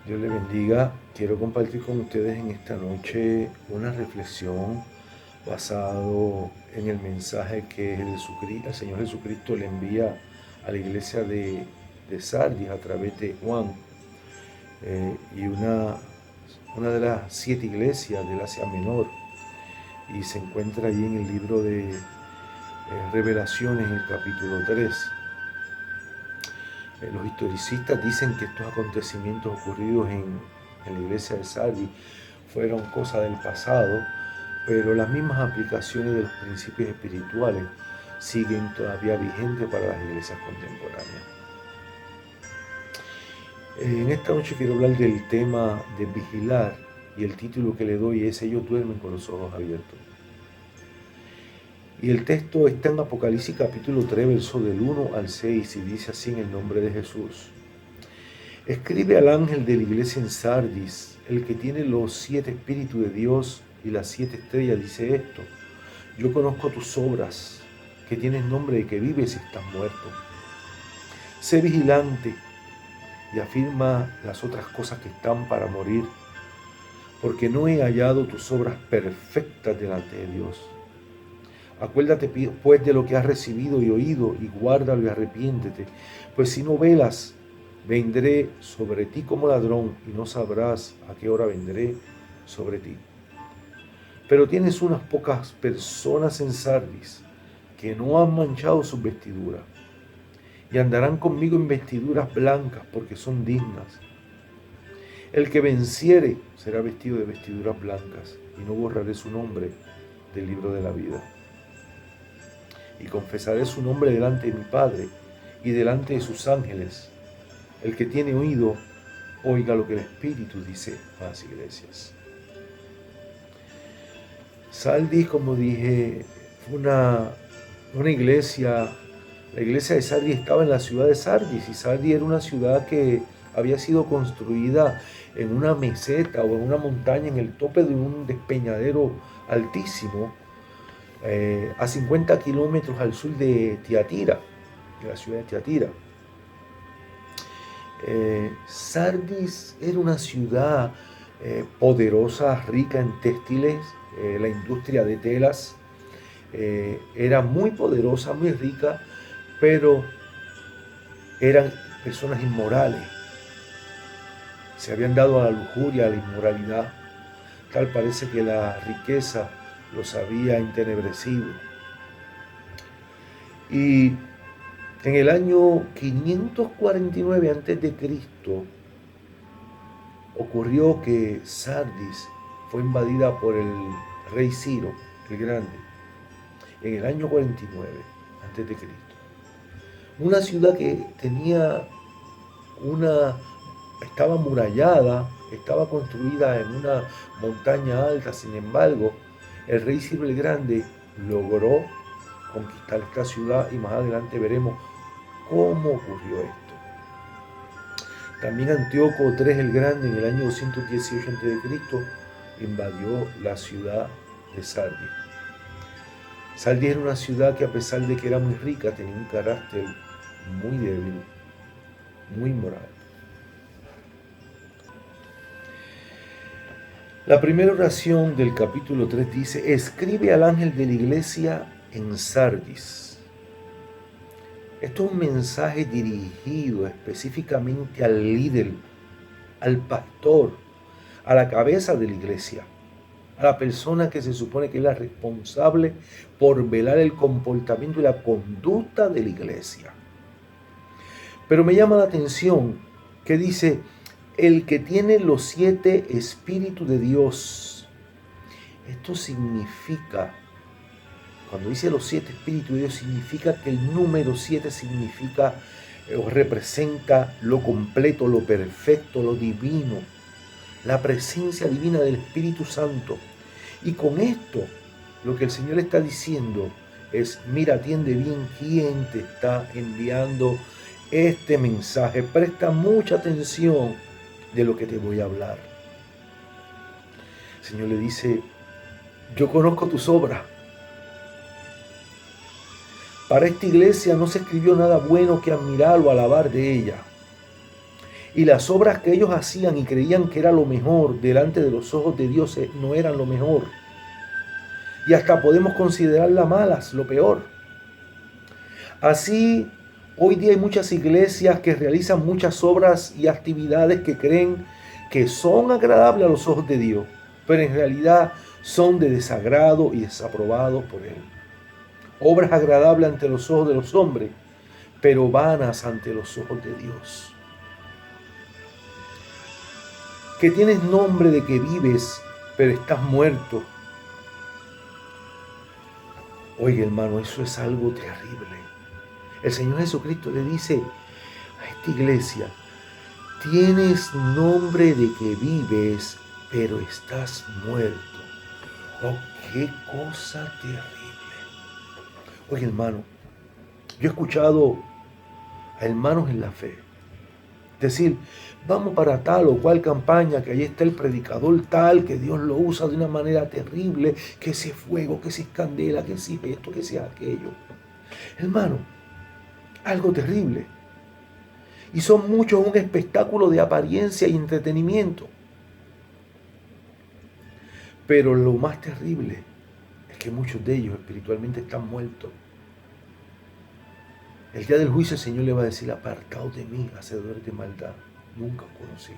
Dios le bendiga. Quiero compartir con ustedes en esta noche una reflexión basado en el mensaje que el Señor Jesucristo le envía a la iglesia de Sardis a través de Juan y una de las 7 iglesias del Asia Menor, y se encuentra allí en el libro de Revelaciones en el capítulo 3. Los historicistas dicen que estos acontecimientos ocurridos en la iglesia de Sardis fueron cosas del pasado, pero las mismas aplicaciones de los principios espirituales siguen todavía vigentes para las iglesias contemporáneas. En esta noche quiero hablar del tema de vigilar, y el título que le doy es "Ellos duermen con los ojos abiertos". Y el texto está en Apocalipsis capítulo 3, verso del 1 al 6, y dice así en el nombre de Jesús: Escribe al ángel de la iglesia en Sardis, el que tiene los 7 espíritus de Dios y las 7 estrellas, dice esto: Yo conozco tus obras, que tienes nombre de que vives y estás muerto. Sé vigilante y afirma las otras cosas que están para morir, porque no he hallado tus obras perfectas delante de Dios. Acuérdate pues de lo que has recibido y oído, y guárdalo y arrepiéntete, pues si no velas, vendré sobre ti como ladrón, y no sabrás a qué hora vendré sobre ti. Pero tienes unas pocas personas en Sardis que no han manchado sus vestiduras, y andarán conmigo en vestiduras blancas, porque son dignas. El que venciere será vestido de vestiduras blancas, y no borraré su nombre del libro de la vida. Y confesaré su nombre delante de mi Padre y delante de sus ángeles. El que tiene oído, oiga lo que el Espíritu dice a las iglesias. Sardis, como dije, fue una iglesia. La iglesia de Sardis estaba en la ciudad de Sardis, y Sardis era una ciudad que había sido construida en una meseta o en una montaña, en el tope de un despeñadero altísimo, a 50 kilómetros al sur de Tiatira, de la ciudad de Tiatira. Sardis era una ciudad poderosa, rica en textiles. La industria de telas era muy poderosa, muy rica, pero eran personas inmorales. Se habían dado a la lujuria, a la inmoralidad. Tal parece que la riqueza los había entenebrecido. Y en el año 549 a.C. ocurrió que Sardis fue invadida por el rey Ciro el Grande en el año 49 a.C. Una ciudad que estaba amurallada, estaba construida en una montaña alta. Sin embargo, el rey Ciro el Grande logró conquistar esta ciudad, y más adelante veremos cómo ocurrió esto. También Antíoco III el Grande, en el año 218 a.C., invadió la ciudad de Sardis. Sardis era una ciudad que, a pesar de que era muy rica, tenía un carácter muy débil, muy moral. La primera oración del capítulo 3 dice: Escribe al ángel de la iglesia en Sardis. Esto es un mensaje dirigido específicamente al líder, al pastor, a la cabeza de la iglesia, a la persona que se supone que es la responsable por velar el comportamiento y la conducta de la iglesia. Pero me llama la atención que dice: el que tiene los 7 espíritus de Dios. Esto significa, cuando dice los 7 espíritus de Dios, significa que el número 7 significa o representa lo completo, lo perfecto, lo divino, la presencia divina del Espíritu Santo. Y con esto, lo que el Señor está diciendo es: mira, atiende bien quién te está enviando este mensaje. Presta mucha atención de lo que te voy a hablar. El Señor le dice: yo conozco tus obras. Para esta iglesia no se escribió nada bueno que admirar o alabar de ella. Y las obras que ellos hacían y creían que era lo mejor delante de los ojos de Dios no eran lo mejor. Y hasta podemos considerarlas malas, lo peor. Así, hoy día hay muchas iglesias que realizan muchas obras y actividades que creen que son agradables a los ojos de Dios, pero en realidad son de desagrado y desaprobados por Él. Obras agradables ante los ojos de los hombres, pero vanas ante los ojos de Dios. Que tienes nombre de que vives, pero estás muerto. Oiga, hermano, eso es algo terrible. El Señor Jesucristo le dice a esta iglesia: tienes nombre de que vives, pero estás muerto. Oh, qué cosa terrible. Oye, hermano, yo he escuchado a hermanos en la fe decir: vamos para tal o cual campaña, que ahí está el predicador tal, que Dios lo usa de una manera terrible, que ese fuego, que ese candela, que ese esto, que sea aquello. Hermano, algo terrible. Y son muchos un espectáculo de apariencia y entretenimiento. Pero lo más terrible es que muchos de ellos espiritualmente están muertos. El día del juicio el Señor le va a decir: apartaos de mí, hacedores de maldad, nunca os conocí.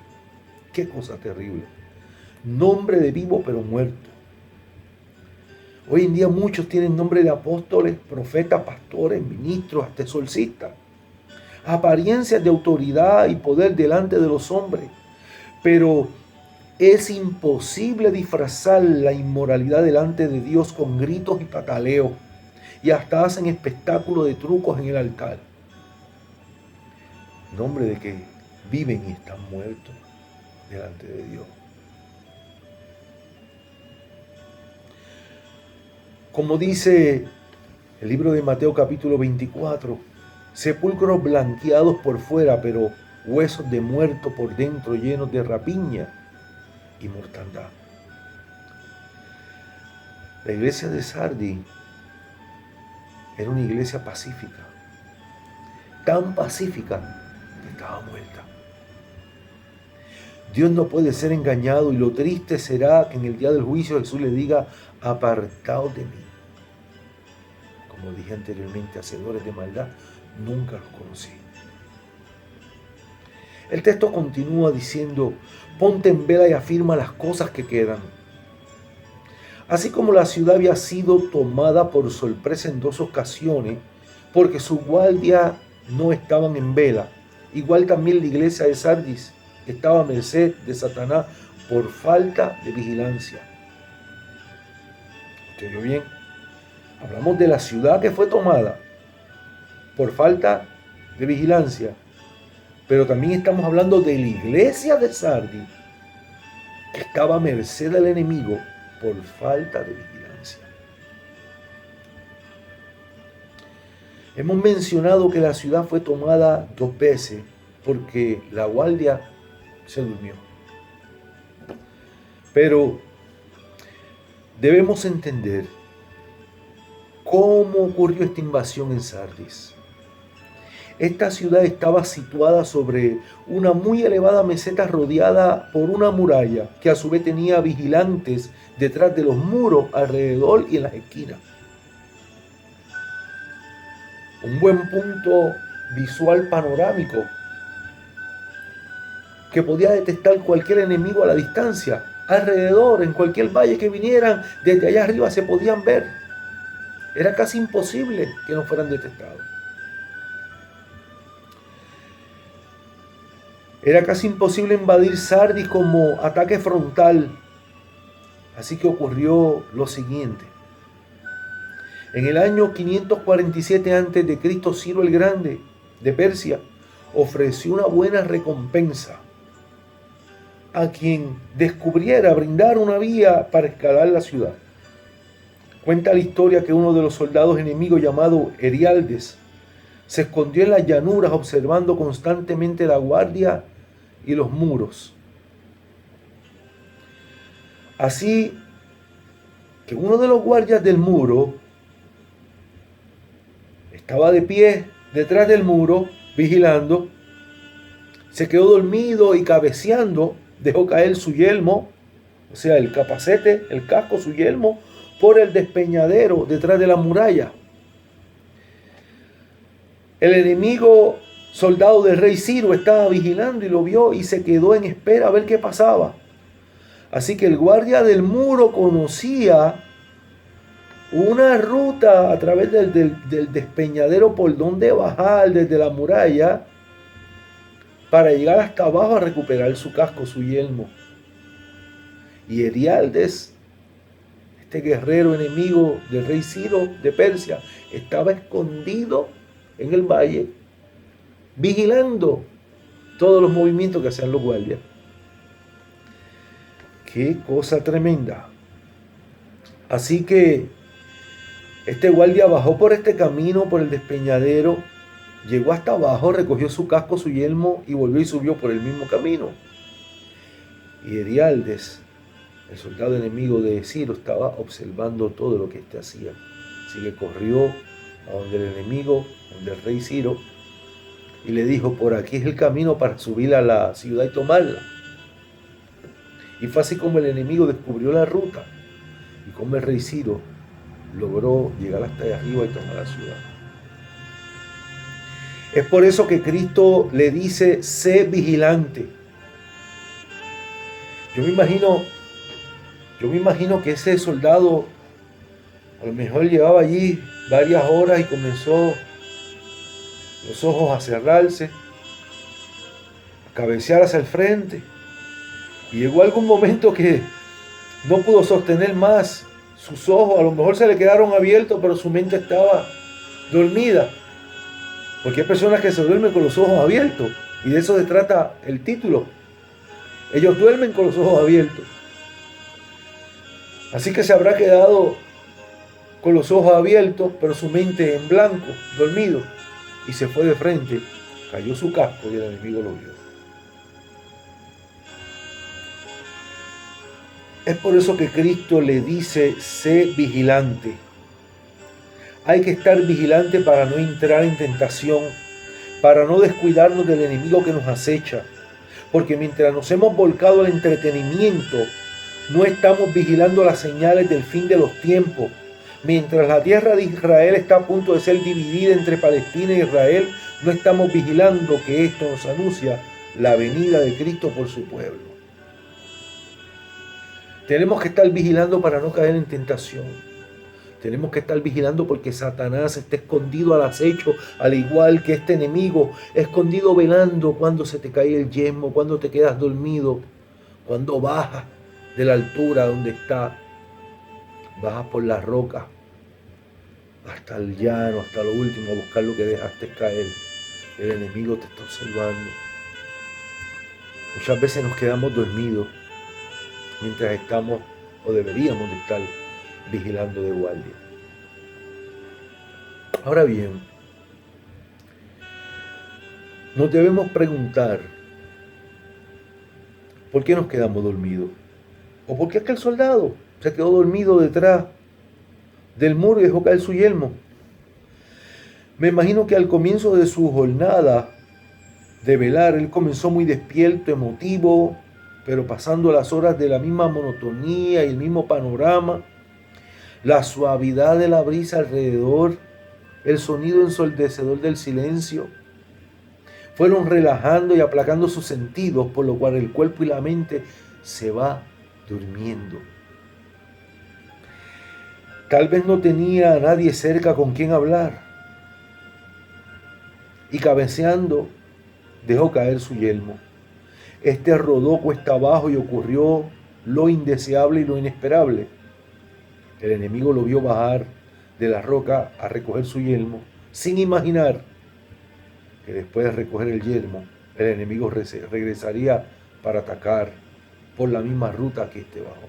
Qué cosa terrible. Nombre de vivo pero muerto. Hoy en día muchos tienen nombre de apóstoles, profetas, pastores, ministros, hasta exorcistas. Apariencias de autoridad y poder delante de los hombres. Pero es imposible disfrazar la inmoralidad delante de Dios con gritos y pataleos. Y hasta hacen espectáculo de trucos en el altar. Nombre de que viven y están muertos delante de Dios. Como dice el libro de Mateo capítulo 24, sepulcros blanqueados por fuera, pero huesos de muerto por dentro, llenos de rapiña y mortandad. La iglesia de Sardis era una iglesia pacífica, tan pacífica que estaba muerta. Dios no puede ser engañado, y lo triste será que en el día del juicio Jesús le diga: apartaos de mí. Como dije anteriormente, hacedores de maldad, nunca los conocí. El texto continúa diciendo: ponte en vela y afirma las cosas que quedan. Así como la ciudad había sido tomada por sorpresa en 2 ocasiones, porque sus guardias no estaban en vela, igual también la iglesia de Sardis estaba a merced de Satanás por falta de vigilancia. ¿Usted oyó bien? Hablamos de la ciudad que fue tomada por falta de vigilancia, pero también estamos hablando de la iglesia de Sardis, que estaba a merced del enemigo por falta de vigilancia. Hemos mencionado que la ciudad fue tomada 2 veces porque la guardia se durmió. Pero debemos entender cómo ocurrió esta invasión en Sardis. Esta ciudad estaba situada sobre una muy elevada meseta rodeada por una muralla que a su vez tenía vigilantes detrás de los muros, alrededor y en las esquinas. Un buen punto visual panorámico que podía detectar cualquier enemigo a la distancia. Alrededor, en cualquier valle que vinieran, desde allá arriba se podían ver. Era casi imposible que no fueran detectados. Era casi imposible invadir Sardis como ataque frontal. Así que ocurrió lo siguiente. En el año 547 a.C., Ciro el Grande de Persia ofreció una buena recompensa a quien descubriera brindar una vía para escalar la ciudad. Cuenta la historia que uno de los soldados enemigos, llamado Erialdes, se escondió en las llanuras observando constantemente la guardia y los muros. Así que uno de los guardias del muro estaba de pie detrás del muro vigilando. Se quedó dormido y cabeceando, dejó caer su yelmo, o sea, el capacete, el casco, su yelmo, por el despeñadero detrás de la muralla. El enemigo soldado del rey Ciro estaba vigilando y lo vio y se quedó en espera a ver qué pasaba. Así que el guardia del muro conocía una ruta a través del despeñadero por donde bajar desde la muralla para llegar hasta abajo a recuperar su casco, su yelmo. Y Herialdes, este guerrero enemigo del rey Ciro de Persia, estaba escondido en el valle, vigilando todos los movimientos que hacían los guardias. Qué cosa tremenda. Así que este guardia bajó por este camino, por el despeñadero, llegó hasta abajo, recogió su casco, su yelmo y volvió y subió por el mismo camino. Y Herialdes, el soldado enemigo de Ciro, estaba observando todo lo que éste hacía. Así que corrió a donde el enemigo, donde el rey Ciro, y le dijo: por aquí es el camino para subir a la ciudad y tomarla. Y fue así como el enemigo descubrió la ruta y como el rey Ciro logró llegar hasta allá arriba y tomar la ciudad. Es por eso que Cristo le dice: sé vigilante. Yo me imagino que ese soldado a lo mejor llevaba allí varias horas y comenzó los ojos a cerrarse, a cabecear hacia el frente. Y llegó algún momento que no pudo sostener más sus ojos. A lo mejor se le quedaron abiertos, pero su mente estaba dormida. Porque hay personas que se duermen con los ojos abiertos. Y de eso se trata el título. Ellos duermen con los ojos abiertos. Así que se habrá quedado con los ojos abiertos, pero su mente en blanco, dormido. Y se fue de frente. Cayó su casco y el enemigo lo vio. Es por eso que Cristo le dice: sé vigilante. Hay que estar vigilante para no entrar en tentación, para no descuidarnos del enemigo que nos acecha. Porque mientras nos hemos volcado al entretenimiento, no estamos vigilando las señales del fin de los tiempos. Mientras la tierra de Israel está a punto de ser dividida entre Palestina e Israel, no estamos vigilando que esto nos anuncia la venida de Cristo por su pueblo. Tenemos que estar vigilando para no caer en tentación. Tenemos que estar vigilando porque Satanás está escondido al acecho, al igual que este enemigo, escondido velando cuando se te cae el yelmo, cuando te quedas dormido, cuando bajas de la altura donde está, bajas por la roca, hasta el llano, hasta lo último, a buscar lo que dejaste caer. El enemigo te está observando. Muchas veces nos quedamos dormidos mientras estamos, o deberíamos de estar, vigilando de guardia. Ahora bien, nos debemos preguntar: ¿por qué nos quedamos dormidos? ¿O por qué aquel soldado se quedó dormido detrás del muro y dejó caer su yelmo? Me imagino que al comienzo de su jornada de velar, él comenzó muy despierto, emotivo, pero pasando las horas de la misma monotonía y el mismo panorama, la suavidad de la brisa alrededor, el sonido ensordecedor del silencio, fueron relajando y aplacando sus sentidos, por lo cual el cuerpo y la mente se va durmiendo. Tal vez no tenía a nadie cerca con quien hablar, y cabeceando dejó caer su yelmo. Este rodó cuesta abajo y ocurrió lo indeseable y lo inesperable. El enemigo lo vio bajar de la roca a recoger su yelmo, sin imaginar que después de recoger el yelmo, el enemigo regresaría para atacar por la misma ruta que este bajó.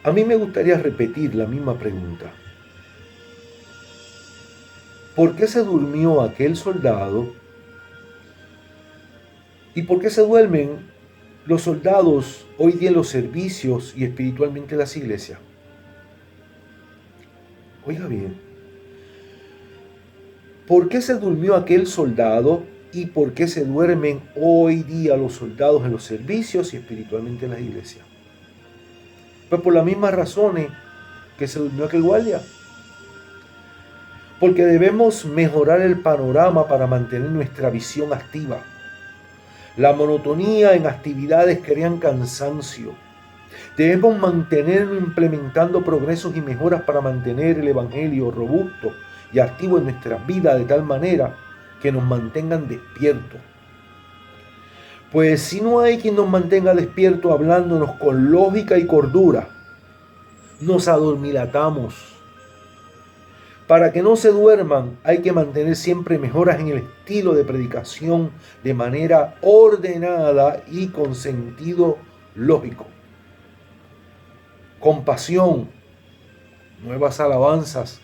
A mí me gustaría repetir la misma pregunta. ¿Por qué se durmió aquel soldado? ¿Y por qué se duermen los soldados hoy día en los servicios y espiritualmente en las iglesias? Oiga bien, ¿Por qué se durmió aquel soldado y por qué se duermen hoy día los soldados en los servicios y espiritualmente en las iglesias? Pues por las mismas razones que se durmió aquel guardia. Porque debemos mejorar el panorama para mantener nuestra visión activa. La monotonía en actividades crean cansancio. Debemos mantenernos implementando progresos y mejoras para mantener el evangelio robusto y activo en nuestras vidas de tal manera que nos mantengan despiertos. Pues si no hay quien nos mantenga despiertos hablándonos con lógica y cordura, nos adormilatamos. Para que no se duerman, hay que mantener siempre mejoras en el estilo de predicación de manera ordenada y con sentido lógico. Compasión, nuevas alabanzas,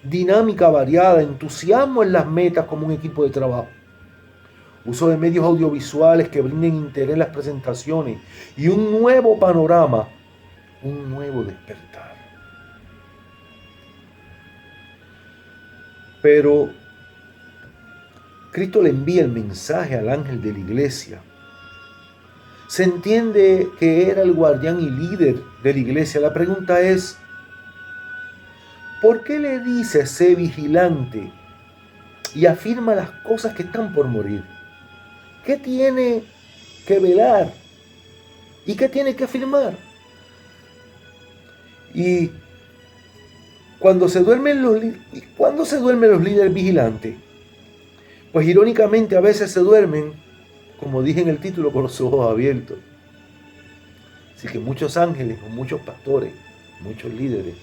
dinámica variada, entusiasmo en las metas como un equipo de trabajo. Uso de medios audiovisuales que brinden interés en las presentaciones y un nuevo panorama, un nuevo despertar. Pero Cristo le envía el mensaje al ángel de la iglesia. Se entiende que era el guardián y líder de la iglesia. La pregunta es, ¿por qué le dice sé vigilante y afirma las cosas que están por morir? ¿Qué tiene que velar? ¿Y qué tiene que afirmar? Y cuando se duermen los líderes vigilantes, pues irónicamente a veces se duermen, como dije en el título, con los ojos abiertos. Así que muchos ángeles o muchos pastores, muchos líderes,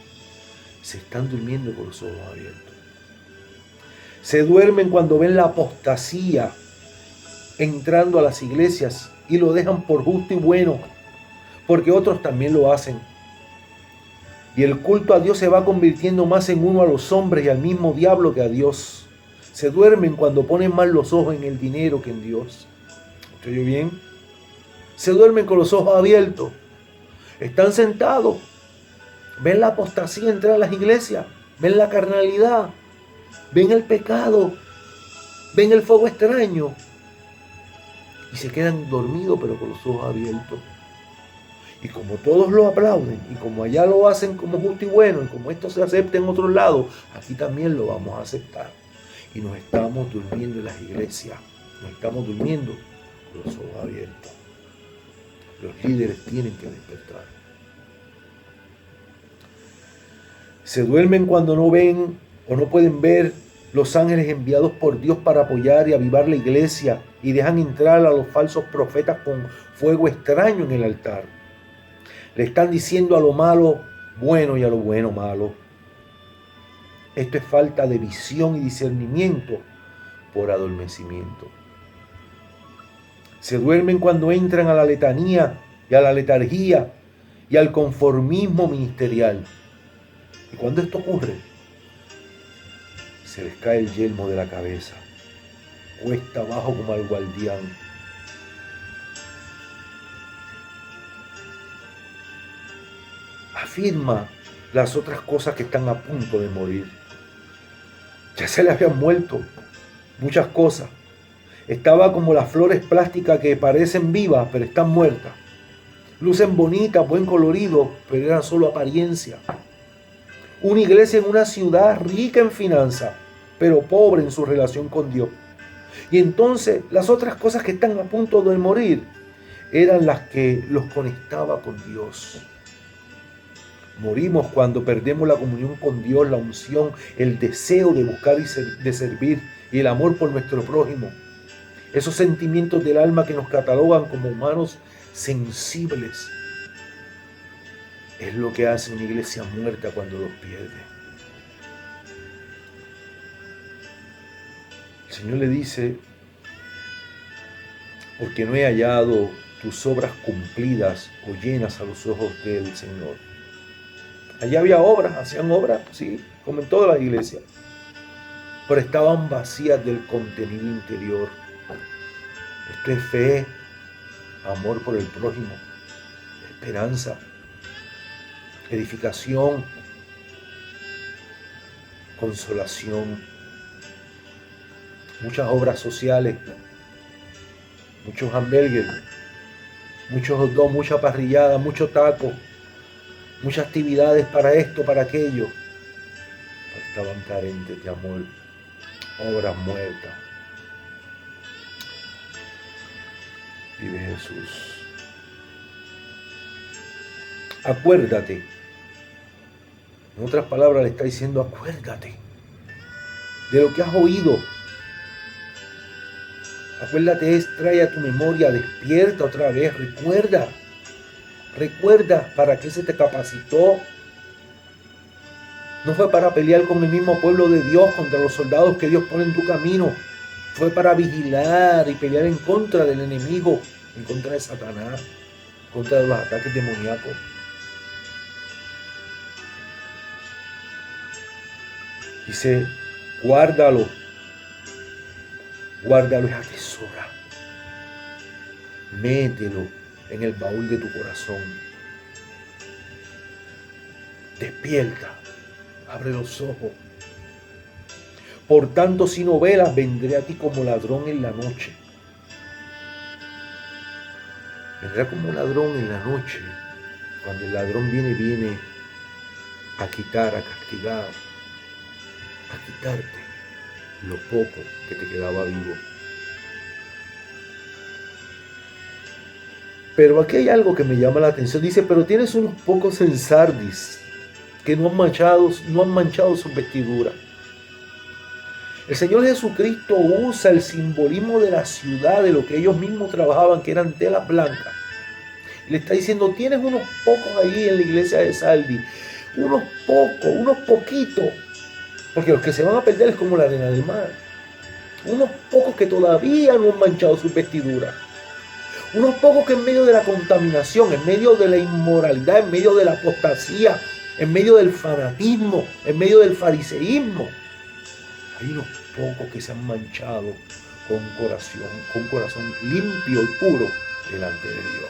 se están durmiendo con los ojos abiertos. Se duermen cuando ven la apostasía entrando a las iglesias y lo dejan por justo y bueno, porque otros también lo hacen. Y el culto a Dios se va convirtiendo más en uno a los hombres y al mismo diablo que a Dios. Se duermen cuando ponen más los ojos en el dinero que en Dios. ¿Estoy yo bien? Se duermen con los ojos abiertos. Están sentados. Ven la apostasía entrar a las iglesias. Ven la carnalidad. Ven el pecado. Ven el fuego extraño. Y se quedan dormidos pero con los ojos abiertos. Y como todos lo aplauden, y como allá lo hacen como justo y bueno, y como esto se acepta en otros lados, aquí también lo vamos a aceptar. Y nos estamos durmiendo en las iglesias, nos estamos durmiendo con los ojos abiertos. Los líderes tienen que despertar. Se duermen cuando no ven o no pueden ver los ángeles enviados por Dios para apoyar y avivar la iglesia y dejan entrar a los falsos profetas con fuego extraño en el altar. Le están diciendo a lo malo bueno y a lo bueno malo. Esto es falta de visión y discernimiento por adormecimiento. Se duermen cuando entran a la letanía y a la letargía y al conformismo ministerial. Y cuando esto ocurre, se les cae el yelmo de la cabeza, cuesta abajo como al guardián. Afirma las otras cosas que están a punto de morir. Ya se le habían muerto muchas cosas. Estaba como las flores plásticas que parecen vivas, pero están muertas. Lucen bonitas, buen colorido, pero eran solo apariencia. Una iglesia en una ciudad rica en finanzas, pero pobre en su relación con Dios. Y entonces las otras cosas que están a punto de morir eran las que los conectaba con Dios. Morimos cuando perdemos la comunión con Dios, la unción, el deseo de buscar y de servir y el amor por nuestro prójimo. Esos sentimientos del alma que nos catalogan como humanos sensibles. Es lo que hace una iglesia muerta cuando los pierde. El Señor le dice, porque no he hallado tus obras cumplidas o llenas a los ojos del Señor. Allá había obras, hacían obras, sí, como en todas las iglesias, pero estaban vacías del contenido interior. Esto es fe, amor por el prójimo, esperanza, edificación, consolación. muchas obras sociales, muchos hamburgues, muchos hot dogs, mucha parrillada, mucho taco, muchas actividades para esto, para aquello. Pero estaban carentes de amor, obras muertas. Vive Jesús. Acuérdate. En otras palabras le está diciendo, acuérdate de lo que has oído. Acuérdate, trae a tu memoria, despierta otra vez, recuerda para qué se te capacitó. No fue para pelear con el mismo pueblo de Dios, contra los soldados que Dios pone en tu camino. Fue para vigilar y pelear en contra del enemigo, en contra de Satanás, en contra de los ataques demoníacos. Dice, guárdalo y atesora. Mételo en el baúl de tu corazón. Despierta, abre los ojos. Por tanto, si no velas, vendré a ti como ladrón en la noche. Vendrá como ladrón en la noche. Cuando el ladrón viene a quitar, a castigar, a quitarte lo poco que te quedaba vivo. Pero aquí hay algo que me llama la atención. Dice, pero tienes unos pocos en Sardis que no han manchado sus vestiduras. El Señor Jesucristo usa el simbolismo de la ciudad, de lo que ellos mismos trabajaban, que eran telas blancas. Le está diciendo, tienes unos pocos ahí en la iglesia de Sardis. Unos pocos, unos poquitos. Porque los que se van a perder es como la arena del mar. Unos pocos que todavía no han manchado sus vestiduras. Unos pocos que en medio de la contaminación, en medio de la inmoralidad, en medio de la apostasía, en medio del fanatismo, en medio del fariseísmo, hay unos pocos que se han manchado con corazón limpio y puro delante de Dios.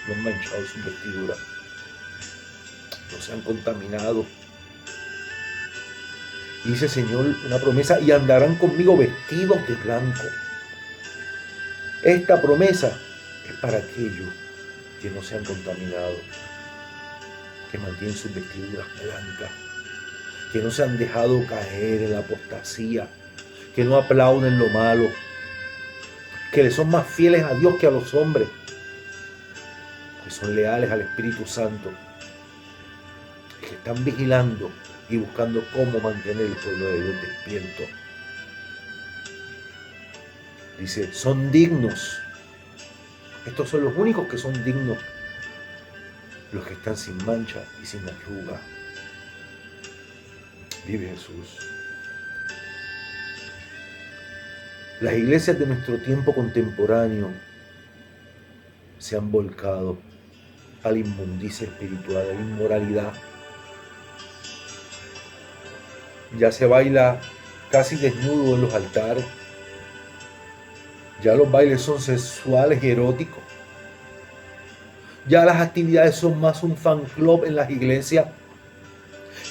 No han manchado sus vestiduras. No se han contaminado. Dice el Señor una promesa, y andarán conmigo vestidos de blanco. Esta promesa es para aquellos que no se han contaminado, que mantienen sus vestiduras blancas, que no se han dejado caer en la apostasía, que no aplauden lo malo, que le son más fieles a Dios que a los hombres, que son leales al Espíritu Santo, que están vigilando y buscando cómo mantener el pueblo de Dios despierto. Dice, son dignos. Estos son los únicos que son dignos. Los que están sin mancha y sin arruga. Vive Jesús. Las iglesias de nuestro tiempo contemporáneo se han volcado a la inmundicia espiritual, a la inmoralidad. Ya se baila casi desnudo en los altares. Ya los bailes son sexuales y eróticos. Ya las actividades son más un fan club en las iglesias.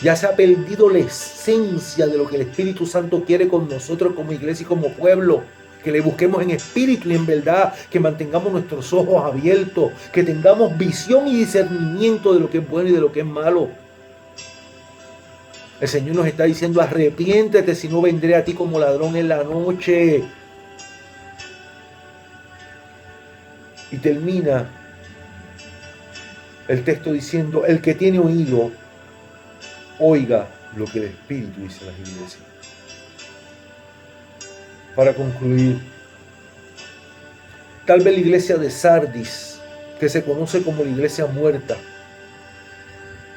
Ya se ha perdido la esencia de lo que el Espíritu Santo quiere con nosotros como iglesia y como pueblo. Que le busquemos en espíritu y en verdad, que mantengamos nuestros ojos abiertos, que tengamos visión y discernimiento de lo que es bueno y de lo que es malo. El Señor nos está diciendo, arrepiéntete, si no vendré a ti como ladrón en la noche. Y termina el texto diciendo, el que tiene oído, oiga lo que el Espíritu dice a las iglesias. Para concluir, tal vez la iglesia de Sardis, que se conoce como la iglesia muerta,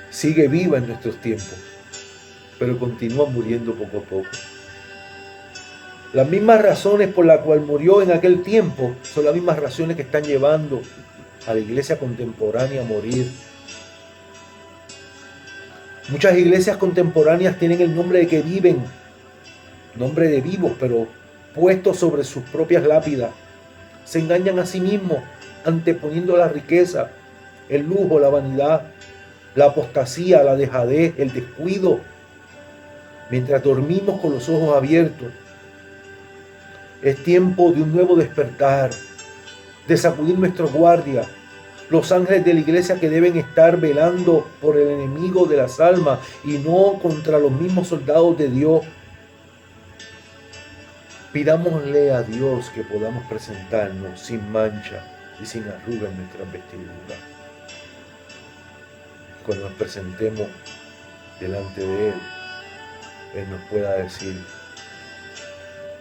sigue viva en nuestros tiempos, pero continúa muriendo poco a poco. Las mismas razones por las cuales murió en aquel tiempo son las mismas razones que están llevando a la iglesia contemporánea a morir. Muchas iglesias contemporáneas tienen el nombre de que viven, nombre de vivos, pero puestos sobre sus propias lápidas. Se engañan a sí mismos, anteponiendo la riqueza, el lujo, la vanidad, la apostasía, la dejadez, el descuido, mientras dormimos con los ojos abiertos. Es tiempo de un nuevo despertar, de sacudir nuestra guardia. Los ángeles de la iglesia que deben estar velando por el enemigo de las almas y no contra los mismos soldados de Dios. Pidámosle a Dios que podamos presentarnos sin mancha y sin arruga en nuestras vestiduras. Cuando nos presentemos delante de Él, Él nos pueda decir: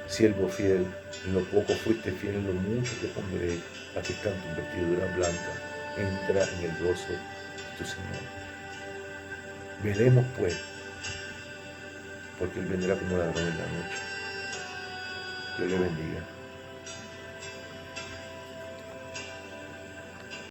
siervo fiel, en lo poco fuiste fiel, en lo mucho te pondré. Aquí están tus vestiduras blancas. Entra en el gozo de tu Señor. Velemos pues, porque Él vendrá como ladrón en la noche. Dios le bendiga.